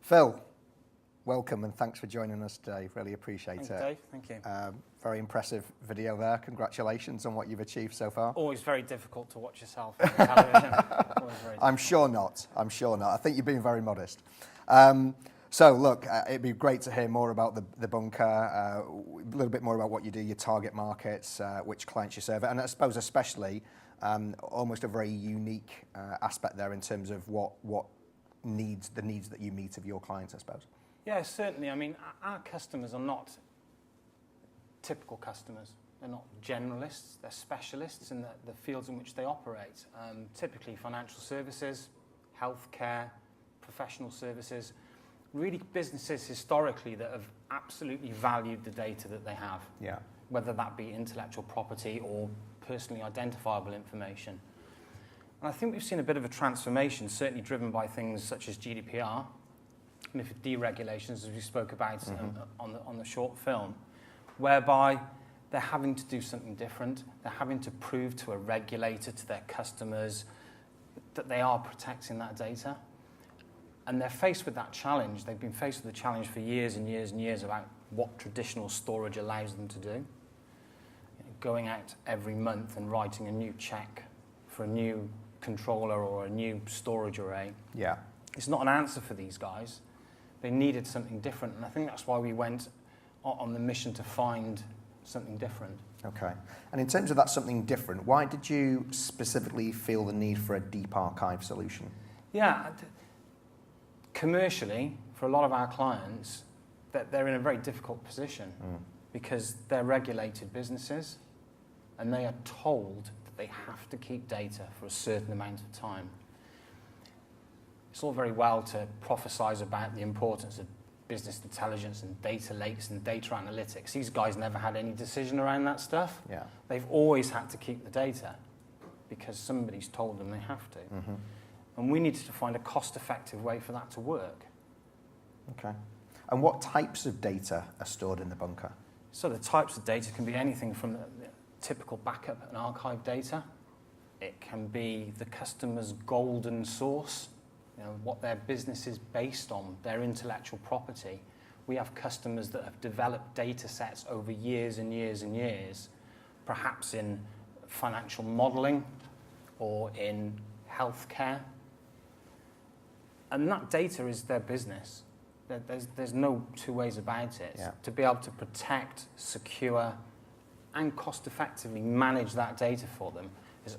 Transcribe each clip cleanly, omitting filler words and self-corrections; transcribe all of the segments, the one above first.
Phil, welcome and thanks for joining us today. Really appreciate it. Dave. Thank you. Very impressive video there. Congratulations on what you've achieved so far. Always very difficult to watch yourself on television. I'm sure not. I'm sure not. I think you're being very modest. So look, it'd be great to hear more about the bunker, a little bit more about what you do, your target markets, which clients you serve, and I suppose especially almost a very unique aspect there in terms of what needs that you meet of your clients, I suppose. Yeah, certainly. I mean, our customers are not typical customers. They're not generalists. They're specialists in the fields in which they operate. Typically financial services, healthcare, professional services, really businesses historically that have absolutely valued the data that they have. Yeah. Whether that be intellectual property or personally identifiable information. And I think we've seen a bit of a transformation, certainly driven by things such as GDPR, and deregulations, as we spoke about on the short film, whereby they're having to do something different. They're having to prove to a regulator, to their customers, that they are protecting that data. And they're faced with that challenge. They've been faced with the challenge for years and years and years about what traditional storage allows them to do. Going out every month and writing a new check for a new controller or a new storage array. Yeah. It's not an answer for these guys. They needed something different, and I think that's why we went on the mission to find something different. Okay. And in terms of that something different, why did you specifically feel the need for a deep archive solution? Yeah, commercially, for a lot of our clients, they're in a very difficult position because they're regulated businesses and they are told that they have to keep data for a certain amount of time. It's all very well to prophesize about the importance of business intelligence and data lakes and data analytics. These guys never had any decision around that stuff. Yeah. They've always had to keep the data because somebody's told them they have to. And we needed to find a cost-effective way for that to work. Okay. And what types of data are stored in the bunker? So the types of data can be anything from the typical backup and archive data. It can be the customer's golden source, what their business is based on, their intellectual property. We have customers that have developed data sets over years and years and years, perhaps in financial modeling or in healthcare. And that data is their business. There's no two ways about it. Yeah. To be able to protect, secure, and cost-effectively manage that data for them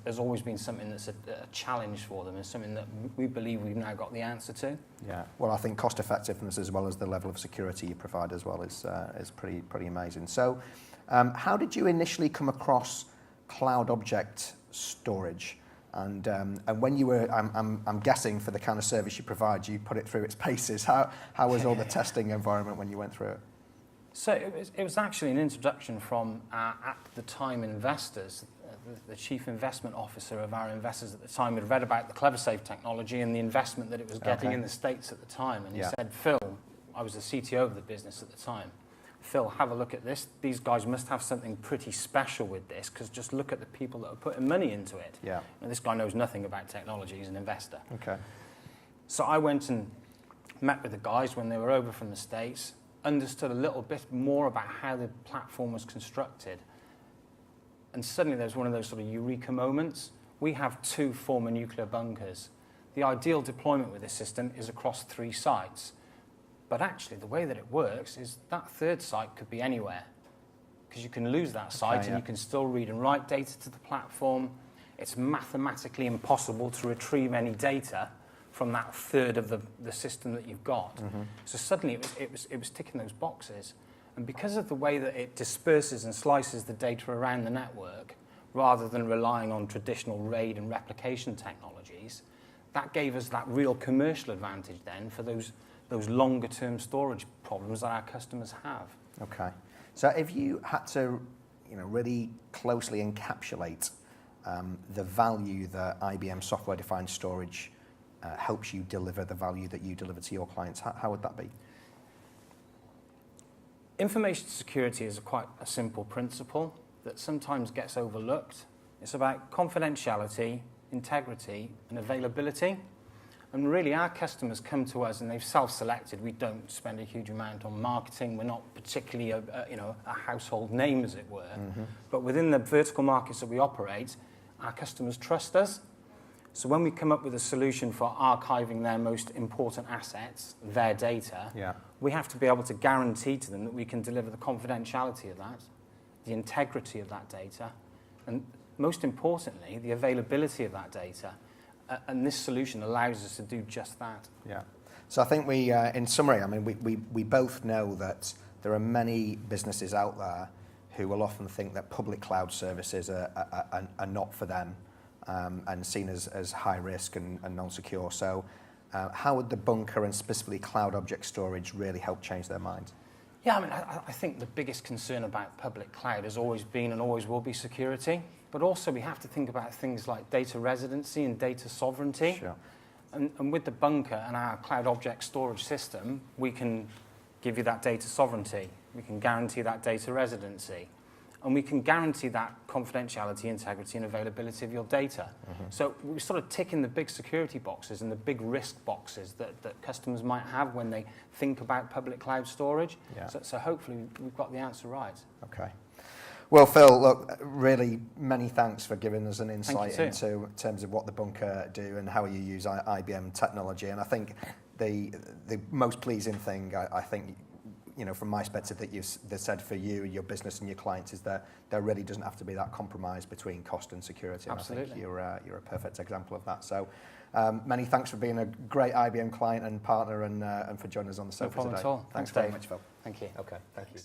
has always been something that's a challenge for them, and something that we believe we've now got the answer to. Yeah. Well, I think cost-effectiveness as well as the level of security you provide as well is pretty amazing. So, how did you initially come across cloud object storage? And when you were, I'm guessing for the kind of service you provide, you put it through its paces. How was all the testing environment when you went through it? So it was actually an introduction from at the time investors. The chief investment officer of our investors at the time had read about the CleverSafe technology and the investment that it was getting in the States at the time. And he said, Phil, I was the CTO of the business at the time, Phil, have a look at this. These guys must have something pretty special with this, because just look at the people that are putting money into it. Yeah. And this guy knows nothing about technology. He's an investor. Okay. So I went and met with the guys when they were over from the States, understood a little bit more about how the platform was constructed. And suddenly there's one of those sort of eureka moments. We have 2 former nuclear bunkers. The ideal deployment with this system is across 3 sites. But actually, the way that it works is that 3rd site could be anywhere, because you can lose that site and you can still read and write data to the platform. It's mathematically impossible to retrieve any data from that 1/3 of the system that you've got. So suddenly it was ticking those boxes. And because of the way that it disperses and slices the data around the network, rather than relying on traditional RAID and replication technologies, that gave us that real commercial advantage then for those longer-term storage problems that our customers have. Okay. So if you had to, really closely encapsulate the value that IBM software-defined storage helps you deliver, the value that you deliver to your clients, how would that be? Information security is quite a simple principle that sometimes gets overlooked. It's about confidentiality, integrity, and availability. And really, our customers come to us and they've self-selected. We don't spend a huge amount on marketing. We're not particularly a household name, as it were. But within the vertical markets that we operate, our customers trust us. So when we come up with a solution for archiving their most important assets, their data, we have to be able to guarantee to them that we can deliver the confidentiality of that, the integrity of that data, and most importantly, the availability of that data. And this solution allows us to do just that. Yeah. So I think we, in summary, I mean, we both know that there are many businesses out there who will often think that public cloud services are not for them and seen as high risk and non-secure. So how would the bunker and specifically cloud object storage really help change their mind? Yeah, I mean, I think the biggest concern about public cloud has always been and always will be security. But also we have to think about things like data residency and data sovereignty. Sure. And with the bunker and our cloud object storage system, we can give you that data sovereignty. We can guarantee that data residency. And we can guarantee that confidentiality, integrity, and availability of your data. So we're sort of ticking the big security boxes and the big risk boxes that customers might have when they think about public cloud storage. Yeah. So hopefully we've got the answer right. Okay. Well, Phil, look, really many thanks for giving us an insight into terms of what the bunker do and how you use IBM technology. And I think the most pleasing thing, I think, from my perspective, that you've said for you, your business and your clients is that there really doesn't have to be that compromise between cost and security. Absolutely. And I think you're a perfect example of that. So many thanks for being a great IBM client and partner and for joining us on the sofa today. No problem at all. Thanks very much, Phil. Thank you. Okay, thank you.